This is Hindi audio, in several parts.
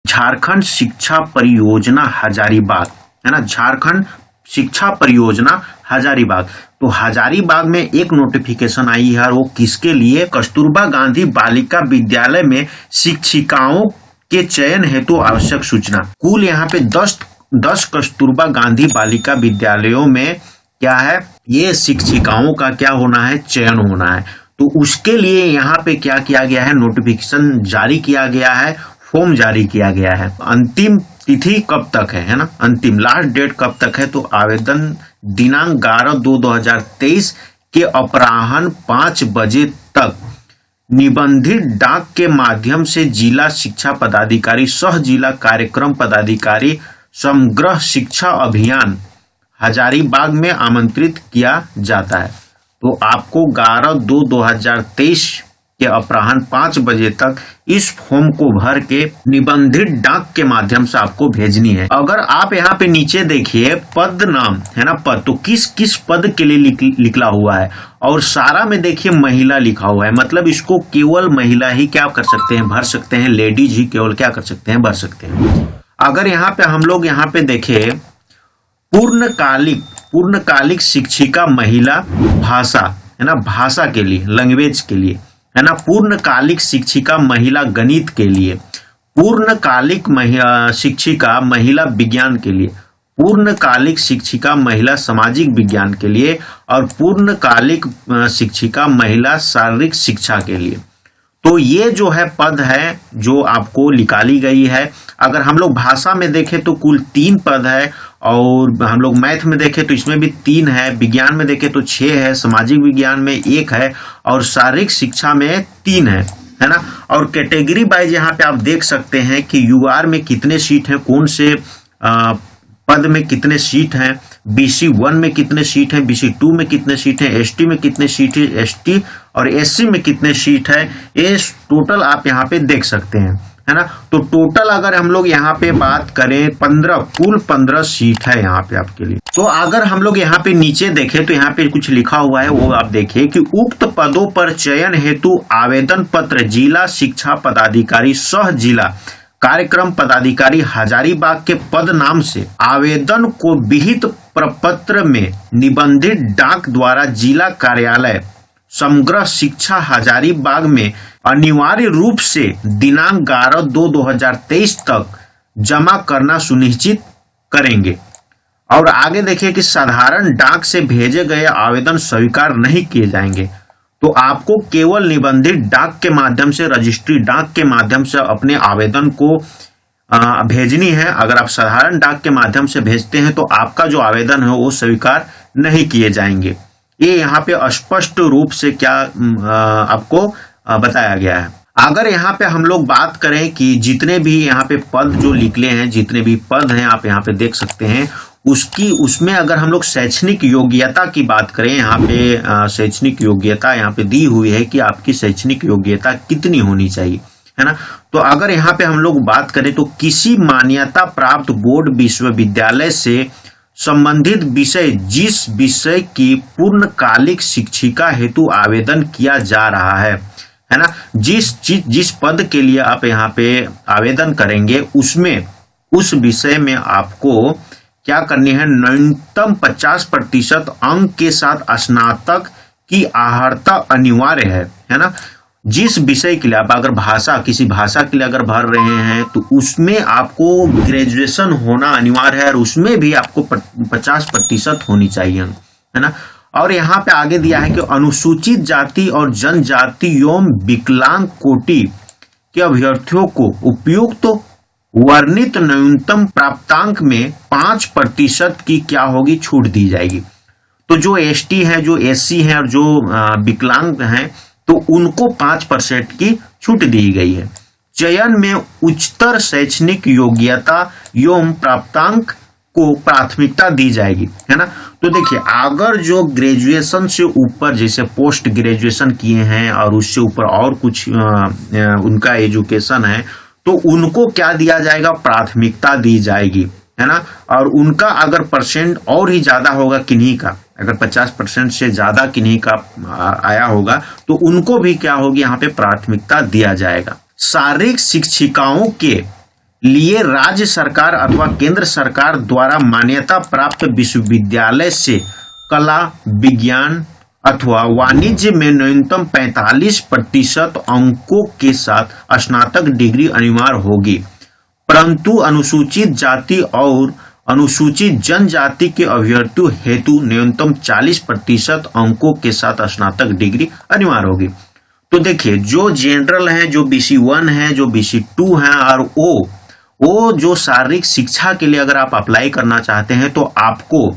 झारखंड शिक्षा परियोजना हजारीबाग, है ना, झारखंड शिक्षा परियोजना हजारीबाग। तो हजारीबाग में एक नोटिफिकेशन आई है, वो किसके लिए? कस्तूरबा गांधी बालिका विद्यालय में शिक्षिकाओं के चयन हेतु आवश्यक सूचना। कुल यहाँ पे 10 कस्तूरबा गांधी बालिका विद्यालयों में क्या है, ये शिक्षिकाओं का क्या होना है, चयन होना है। तो उसके लिए यहाँ पे क्या किया गया है, नोटिफिकेशन जारी किया गया है, फॉर्म जारी किया गया है। अंतिम तिथि कब तक है ना, अंतिम लास्ट डेट कब तक है? तो आवेदन दिनांक 11/2/2023 के अपराह्न 5 बजे तक निबंधित डाक के माध्यम से जिला शिक्षा पदाधिकारी, सह जिला कार्यक्रम पदाधिकारी, समग्र शिक्षा अभियान हजारीबाग में आमंत्रित किया जाता है। तो आपको 11/2/2023 के अपराह्न 5 बजे तक इस फॉर्म को भर के निबंधित डाक के माध्यम से आपको भेजनी है। अगर आप यहाँ पे नीचे देखिए पद नाम है ना, पद, तो किस किस पद के लिए लिखा हुआ है, और सारा में देखिए महिला लिखा हुआ है, मतलब इसको केवल महिला ही क्या कर सकते हैं, भर सकते हैं, लेडीज ही केवल क्या कर सकते हैं, भर सकते हैं। अगर यहाँ पे हम लोग यहाँ पे देखें पूर्णकालिक शिक्षिका महिला भाषा, है ना, भाषा के लिए, लैंग्वेज के लिए, है ना, पूर्णकालिक शिक्षिका महिला गणित के लिए, पूर्णकालिक शिक्षिका महिला विज्ञान के लिए, पूर्णकालिक शिक्षिका महिला सामाजिक विज्ञान के लिए, और पूर्णकालिक शिक्षिका महिला शारीरिक शिक्षा के लिए। तो ये जो है पद है जो आपको निकाली गई है। अगर हम लोग भाषा में देखें तो कुल 3 पद है, और हम लोग मैथ में देखें तो इसमें भी 3 है, विज्ञान में देखें तो 6 है, सामाजिक विज्ञान में 1 है, और शारीरिक शिक्षा में 3 है ना। और कैटेगरी वाइज यहाँ पे आप देख सकते हैं कि यूआर में कितने सीट हैं, कौन से पद में कितने सीट हैं, BC 1 में कितने सीट हैं, BC 2 में कितने सीट हैं, ST में कितने सीट है, ST और SC में कितने सीट है, ये टोटल आप यहाँ पे देख सकते हैं, है ना। तो टोटल अगर हम लोग यहाँ पे बात करें 15, कुल 15 सीट है यहाँ पे आपके लिए। तो अगर हम लोग यहाँ पे नीचे देखें तो यहाँ पे कुछ लिखा हुआ है, वो आप देखिए कि उक्त पदों पर चयन हेतु आवेदन पत्र जिला शिक्षा पदाधिकारी, सह जिला कार्यक्रम पदाधिकारी हजारीबाग के पद नाम से आवेदन को विहित प्रपत्र में निबंधित डाक द्वारा जिला कार्यालय समग्र शिक्षा हजारीबाग में अनिवार्य रूप से दिनांक 11/2/2023 तक जमा करना सुनिश्चित करेंगे। और आगे देखिए कि साधारण डाक से भेजे गए आवेदन स्वीकार नहीं किए जाएंगे। तो आपको केवल निबंधित डाक के माध्यम से, रजिस्ट्री डाक के माध्यम से अपने आवेदन को भेजनी है। अगर आप साधारण डाक के माध्यम से भेजते हैं तो आपका जो आवेदन है वो स्वीकार नहीं किए जाएंगे। ये यहाँ पे स्पष्ट रूप से क्या आपको बताया गया है। अगर यहाँ पे हम लोग बात करें कि जितने भी यहाँ पे पद जो निकले हैं, जितने भी पद हैं आप यहाँ पे देख सकते हैं, उसमें अगर हम लोग शैक्षणिक योग्यता की बात करें, यहाँ पे शैक्षणिक योग्यता यहाँ पे दी हुई है कि आपकी शैक्षणिक योग्यता कितनी होनी चाहिए, है ना। तो अगर यहाँ पे हम लोग बात करें तो किसी मान्यता प्राप्त बोर्ड विश्वविद्यालय से संबंधित विषय, जिस विषय की पूर्णकालिक शिक्षिका हेतु आवेदन किया जा रहा है ना, जिस पद के लिए आप यहाँ पे आवेदन करेंगे उसमें, उस विषय में आपको क्या करनी है, न्यूनतम 50% अंक के साथ स्नातक की अर्हता अनिवार्य है ना। जिस विषय के लिए आप अगर किसी भाषा के लिए अगर भर रहे हैं तो उसमें आपको ग्रेजुएशन होना अनिवार्य है, और उसमें भी आपको 50% होनी चाहिए, है ना। और यहाँ पे आगे दिया है कि अनुसूचित जाति और जनजाति एवं विकलांग कोटि के अभ्यर्थियों को उपयुक्त वर्णित न्यूनतम प्राप्तांक में 5% की क्या होगी, छूट दी जाएगी। तो जो ST है, जो SC है और जो विकलांग हैं, तो उनको 5% की छूट दी गई है। चयन में उच्चतर शैक्षणिक योग्यता एवं प्राप्तांक को प्राथमिकता दी जाएगी, है ना। तो देखिए अगर जो ग्रेजुएशन से ऊपर, जैसे पोस्ट ग्रेजुएशन किए हैं और उससे ऊपर और कुछ उनका एजुकेशन है, तो उनको क्या दिया जाएगा, प्राथमिकता दी जाएगी, है ना। और उनका अगर परसेंट और ही ज्यादा होगा किन्हीं का, अगर 50% से ज्यादा किन्हीं का आया होगा तो उनको भी क्या होगी, यहाँ पे प्राथमिकता दिया जाएगा। शारीरिक शिक्षिकाओं के लिए राज्य सरकार अथवा केंद्र सरकार द्वारा मान्यता प्राप्त विश्वविद्यालय से कला, विज्ञान अथवा वाणिज्य में न्यूनतम 45% अंकों के साथ स्नातक डिग्री अनिवार्य होगी, परंतु अनुसूचित जाति और अनुसूचित जनजाति के अभ्यर्थियों हेतु न्यूनतम 40% अंकों के साथ स्नातक डिग्री अनिवार्य होगी। तो देखिए, जो जनरल है, जो BC1 है, जो BC2 है और वो जो शारीरिक शिक्षा के लिए अगर आप अप्लाई करना चाहते हैं तो आपको,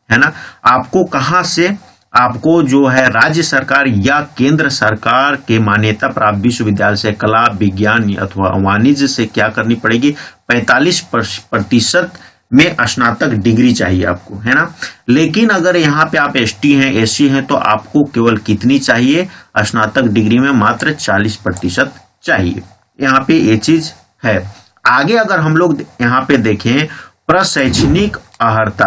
है ना, आपको कहां से, आपको जो है राज्य सरकार या केंद्र सरकार के मान्यता प्राप्त विश्वविद्यालय से कला, विज्ञान अथवा वाणिज्य से क्या करनी पड़ेगी, 45% में स्नातक डिग्री चाहिए आपको, है ना। लेकिन अगर यहाँ पे आप ST हैं, SC हैं, तो आपको केवल कितनी चाहिए, स्नातक डिग्री में मात्र 40% चाहिए। यहाँ पे ये चीज है। आगे अगर हम लोग यहाँ पे देखें प्रशैक्षणिक अर्हता,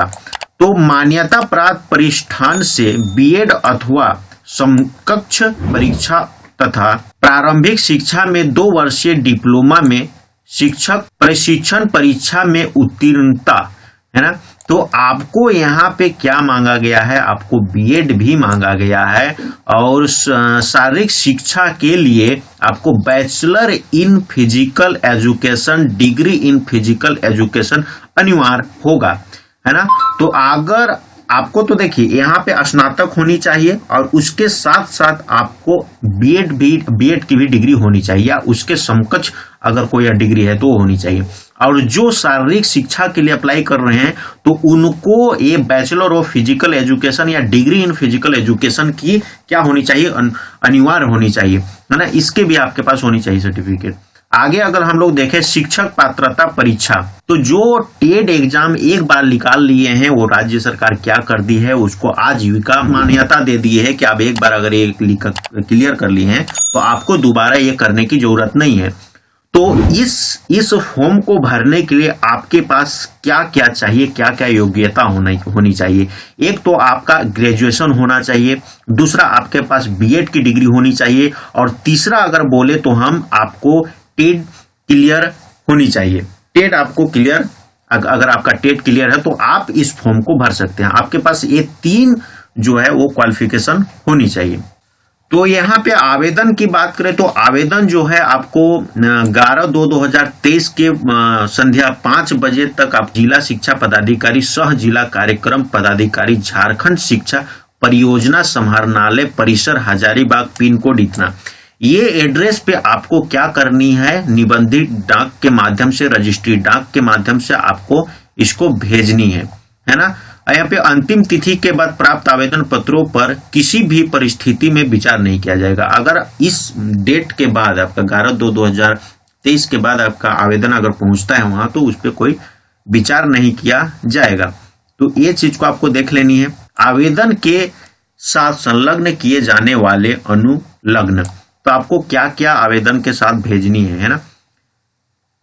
तो मान्यता प्राप्त प्रतिष्ठान से B.Ed अथवा समकक्ष परीक्षा तथा प्रारंभिक शिक्षा में 2 वर्षीय डिप्लोमा में शिक्षक प्रशिक्षण परीक्षा में उत्तीर्णता, है ना। तो आपको यहाँ पे क्या मांगा गया है, आपको B.Ed भी मांगा गया है और शारीरिक शिक्षा के लिए आपको bachelor in physical education, degree in physical education अनिवार्य होगा, है ना। तो अगर आपको, तो देखिए यहाँ पे स्नातक होनी चाहिए और उसके साथ साथ आपको B.Ed की भी डिग्री होनी चाहिए या उसके समकक्ष अगर कोई डिग्री है तो होनी चाहिए। और जो शारीरिक शिक्षा के लिए अप्लाई कर रहे हैं तो उनको ये बैचलर ऑफ फिजिकल एजुकेशन या डिग्री इन फिजिकल एजुकेशन की क्या होनी चाहिए, अनिवार्य होनी चाहिए, है ना। इसके भी आपके पास होनी चाहिए सर्टिफिकेट। आगे अगर हम लोग देखें शिक्षक पात्रता परीक्षा, तो जो टेट एग्जाम एक बार निकाल लिए हैं वो राज्य सरकार क्या कर दी है, उसको आजीविका मान्यता दे दी है कि आप एक बार अगर ये क्लियर कर लिए हैं तो आपको दोबारा ये करने की जरूरत नहीं है। तो इस फॉर्म को भरने के लिए आपके पास क्या क्या चाहिए, क्या क्या योग्यता होनी चाहिए। एक तो आपका ग्रेजुएशन होना चाहिए, दूसरा आपके पास B.Ed की डिग्री होनी चाहिए और तीसरा अगर बोले तो हम आपको टेट क्लियर होनी चाहिए। टेट आपको क्लियर, अगर आपका टेट क्लियर है तो आप इस फॉर्म को भर सकते हैं। आपके पास ये 3 जो है वो क्वालिफिकेशन होनी चाहिए। तो यहाँ पे आवेदन की बात करें तो आवेदन जो है आपको 11/2/2023 के संध्या 5 बजे तक आप जिला शिक्षा पदाधिकारी सह जिला कार्यक्रम पदाधिकारी झारखंड शिक्षा परियोजना समाहरणालय परिसर हजारीबाग पिन कोड इतना, ये एड्रेस पे आपको क्या करनी है, निबंधित डाक के माध्यम से, रजिस्ट्री डाक के माध्यम से आपको इसको भेजनी है ना। यहाँ पे अंतिम तिथि के बाद प्राप्त आवेदन पत्रों पर किसी भी परिस्थिति में विचार नहीं किया जाएगा। अगर इस डेट के बाद आपका 11/2/2023 के बाद आपका आवेदन अगर पहुंचता है वहां तो उस पर कोई विचार नहीं किया जाएगा। तो ये चीज को आपको देख लेनी है। आवेदन के साथ संलग्न किए जाने वाले अनुलग्न, तो आपको क्या क्या आवेदन के साथ भेजनी है ना।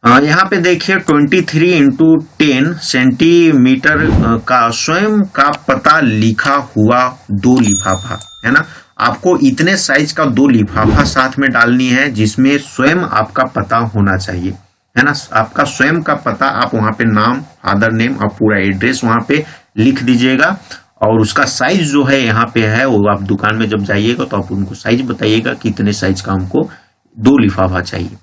यहाँ पे देखिए 23x10 सेंटीमीटर का स्वयं का पता लिखा हुआ 2 लिफाफा, है ना। आपको इतने साइज का 2 लिफाफा साथ में डालनी है जिसमें स्वयं आपका पता होना चाहिए, है ना। आपका स्वयं का पता, आप वहां पे नाम, फादर नेम और पूरा एड्रेस वहां पे लिख दीजिएगा और उसका साइज जो है यहाँ पे है वो आप दुकान में जब जाइएगा तो आप उनको साइज बताइएगा कि इतने साइज का हमको 2 लिफाफा चाहिए।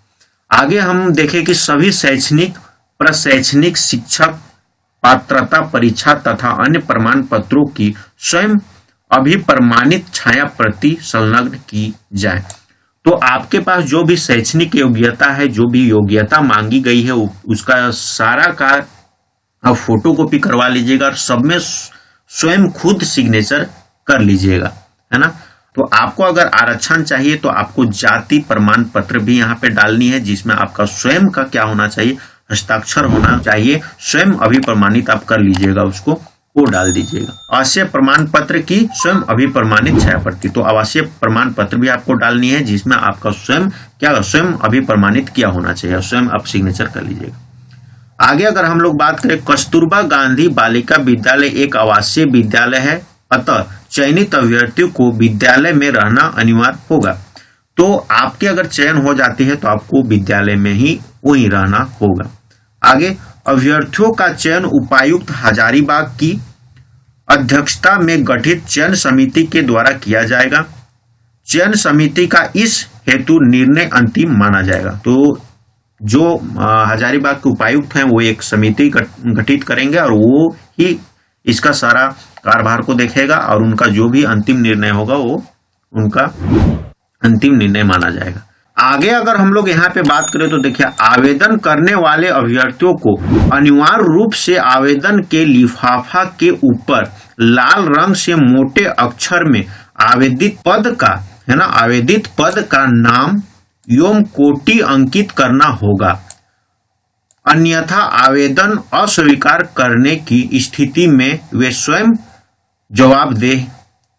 आगे हम देखें कि सभी शैक्षणिक, प्रशैक्षणिक, शिक्षक पात्रता परीक्षा तथा अन्य प्रमाण पत्रों की स्वयं अभिप्रमाणित छाया प्रति संलग्न की जाए। तो आपके पास जो भी शैक्षणिक योग्यता है, जो भी योग्यता मांगी गई है उसका सारा का आप फोटोकॉपी करवा लीजिएगा और सब में स्वयं खुद सिग्नेचर कर लीजिएगा, है ना। तो आपको अगर आरक्षण चाहिए तो आपको जाति प्रमाण पत्र भी यहाँ पे डालनी है जिसमें आपका स्वयं का क्या होना चाहिए, हस्ताक्षर होना चाहिए। स्वयं अभिप्रमाणित आप कर लीजिएगा, उसको वो डाल दीजिएगा। आवासीय प्रमाण पत्र की स्वयं अभिप्रमाणित छाया प्रति, तो आवासीय प्रमाण पत्र भी आपको डालनी है जिसमें आपका स्वयं क्या, स्वयं अभिप्रमाणित किया होना चाहिए, स्वयं आप सिग्नेचर कर लीजिएगा। आगे अगर हम लोग बात करें, कस्तूरबा गांधी बालिका विद्यालय एक आवासीय विद्यालय है, अतः चयनित अभ्यर्थियों को विद्यालय में रहना अनिवार्य होगा। तो आपके अगर चयन हो जाती है तो आपको विद्यालय में ही वहीं रहना होगा। आगे अभ्यर्थियों का चयन उपायुक्त हजारीबाग की अध्यक्षता में गठित चयन समिति के द्वारा किया जाएगा। चयन समिति का इस हेतु निर्णय अंतिम माना जाएगा। तो जो हजारीबाग के उपायुक्त हैं वो एक समिति गठित करेंगे और वो ही इसका सारा कार्यभार को देखेगा और उनका जो भी अंतिम निर्णय होगा वो उनका अंतिम निर्णय माना जाएगा। आगे अगर हम लोग यहाँ पे बात करें तो देखिए, आवेदन करने वाले अभ्यर्थियों को अनिवार्य रूप से आवेदन के लिफाफा के ऊपर लाल रंग से मोटे अक्षर में आवेदित पद का नाम एवं कोटि अंकित करना होगा, अन्यथा आवेदन अस्वीकार करने की स्थिति में वे स्वयं जवाबदेह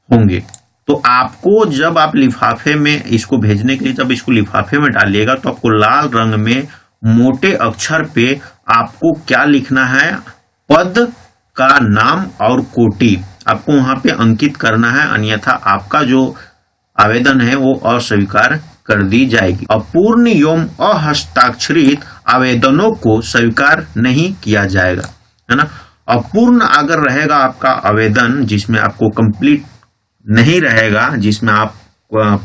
होंगे। तो आपको जब आप लिफाफे में इसको भेजने के लिए जब इसको लिफाफे में डालिएगा तो आपको लाल रंग में मोटे अक्षर पे आपको क्या लिखना है, पद का नाम और कोटि आपको वहां पे अंकित करना है, अन्यथा आपका जो आवेदन है वो अस्वीकार कर दी जाएगी। अपूर्ण एवं अहस्ताक्षरित आवेदनों को स्वीकार नहीं किया जाएगा, है ना। अपूर्ण अगर रहेगा आपका आवेदन जिसमें आपको कंप्लीट नहीं रहेगा, जिसमें आप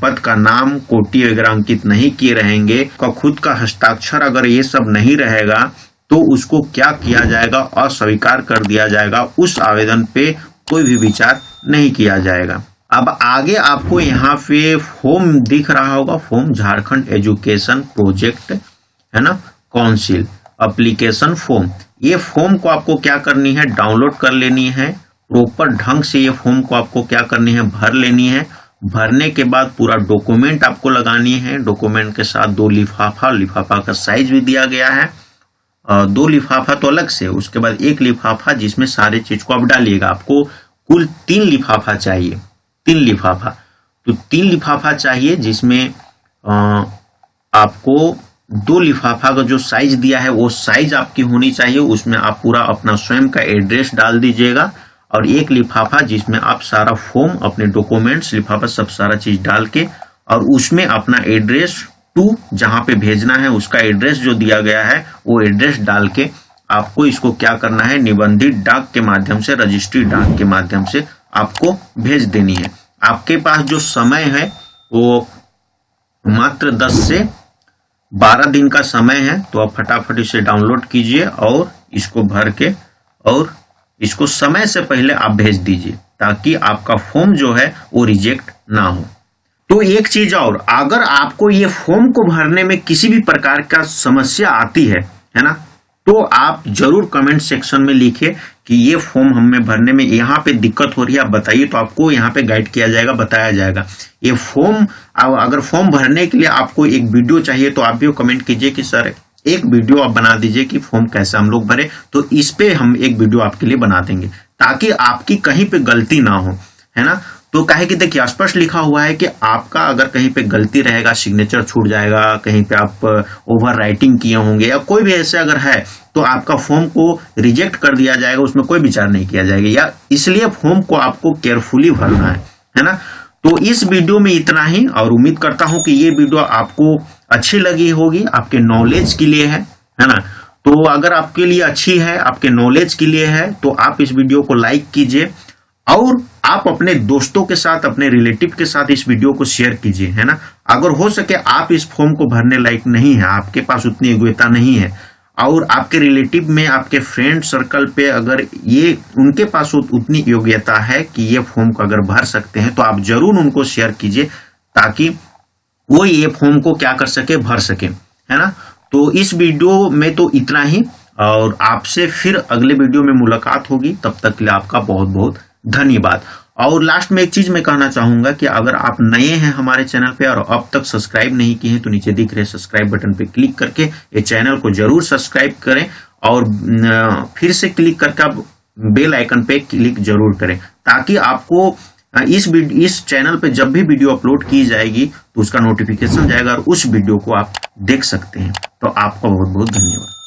पद का नाम कोटि वगैरह अंकित नहीं किए रहेंगे, का खुद का हस्ताक्षर अगर ये सब नहीं रहेगा तो उसको क्या किया जाएगा, अस्वीकार कर दिया जाएगा। उस आवेदन पे कोई भी विचार नहीं किया जाएगा। अब आगे आपको यहाँ पे फॉर्म दिख रहा होगा, फॉर्म झारखंड एजुकेशन प्रोजेक्ट, है ना, काउंसिल एप्लीकेशन फॉर्म। ये फॉर्म को आपको क्या करनी है, डाउनलोड कर लेनी है। प्रॉपर ढंग से ये फॉर्म को आपको क्या करनी है, भर लेनी है। भरने के बाद पूरा डॉक्यूमेंट आपको लगानी है। डॉक्यूमेंट के साथ 2 लिफाफा का साइज भी दिया गया है। 2 लिफाफा तो अलग से, उसके बाद 1 लिफाफा जिसमें सारे चीज को आप डालिएगा। आपको कुल 3 लिफाफा चाहिए, 3 लिफाफा। तो 3 लिफाफा चाहिए जिसमें आपको 2 लिफाफा का जो साइज दिया है वो साइज आपकी होनी चाहिए। उसमें आप पूरा अपना स्वयं का एड्रेस डाल दीजिएगा। और 1 लिफाफा जिसमें आप सारा फॉर्म, अपने डॉक्यूमेंट्स, लिफाफा सब सारा चीज डाल के और उसमें अपना एड्रेस टू जहां पे भेजना है उसका एड्रेस जो दिया गया है वो एड्रेस डाल के आपको इसको क्या करना है, निबंधित डाक के माध्यम से, रजिस्ट्री डाक के माध्यम से आपको भेज देनी है। आपके पास जो समय है वो मात्र 10 से 12 दिन का समय है। तो आप फटाफट इसे डाउनलोड कीजिए और इसको भर के और इसको समय से पहले आप भेज दीजिए ताकि आपका फॉर्म जो है वो रिजेक्ट ना हो। तो एक चीज और, अगर आपको ये फॉर्म को भरने में किसी भी प्रकार का समस्या आती है ना, तो आप जरूर कमेंट सेक्शन में लिखिए कि ये फॉर्म हमें भरने में यहाँ पे दिक्कत हो रही है, आप बताइए। तो आपको यहाँ पे गाइड किया जाएगा, बताया जाएगा। ये फॉर्म, अगर फॉर्म भरने के लिए आपको एक वीडियो चाहिए तो आप भी कमेंट कीजिए कि सर एक वीडियो आप बना दीजिए कि फॉर्म कैसे हम लोग भरे। तो इस पे हम एक वीडियो आपके लिए बना देंगे ताकि आपकी कहीं पे गलती ना हो, है ना। तो कहे कि देखिए स्पष्ट लिखा हुआ है कि आपका अगर कहीं पे गलती रहेगा, सिग्नेचर छूट जाएगा, कहीं पे आप ओवर राइटिंग किए होंगे या कोई भी ऐसे अगर है तो आपका फॉर्म को रिजेक्ट कर दिया जाएगा, उसमें कोई विचार नहीं किया जाएगा। या इसलिए फॉर्म को आपको केयरफुली भरना है ना। तो इस वीडियो में इतना ही और उम्मीद करता हूं कि ये वीडियो आपको अच्छी लगी होगी, आपके नॉलेज के लिए है ना। तो अगर आपके लिए अच्छी है, आपके नॉलेज के लिए है, तो आप इस वीडियो को लाइक कीजिए और आप अपने दोस्तों के साथ, अपने रिलेटिव के साथ इस वीडियो को शेयर कीजिए, है ना। अगर हो सके आप इस फॉर्म को भरने लायक नहीं है, आपके पास उतनी योग्यता नहीं है और आपके रिलेटिव में, आपके फ्रेंड सर्कल पे अगर ये उनके पास उतनी योग्यता है कि ये फॉर्म को अगर भर सकते हैं तो आप जरूर उनको शेयर कीजिए ताकि वो ये फॉर्म को क्या कर सके, भर सके, है ना। तो इस वीडियो में तो इतना ही और आपसे फिर अगले वीडियो में मुलाकात होगी। तब तक के लिए आपका बहुत बहुत धन्यवाद। और लास्ट में एक चीज मैं कहना चाहूंगा कि अगर आप नए हैं हमारे चैनल पे और अब तक सब्सक्राइब नहीं किए हैं तो नीचे दिख रहे सब्सक्राइब बटन पे क्लिक करके ये चैनल को जरूर सब्सक्राइब करें और फिर से क्लिक करके आप बेल आइकन पे क्लिक जरूर करें ताकि आपको इस चैनल पे जब भी वीडियो अपलोड की जाएगी तो उसका नोटिफिकेशन जाएगा और उस वीडियो को आप देख सकते हैं। तो आपका बहुत बहुत धन्यवाद।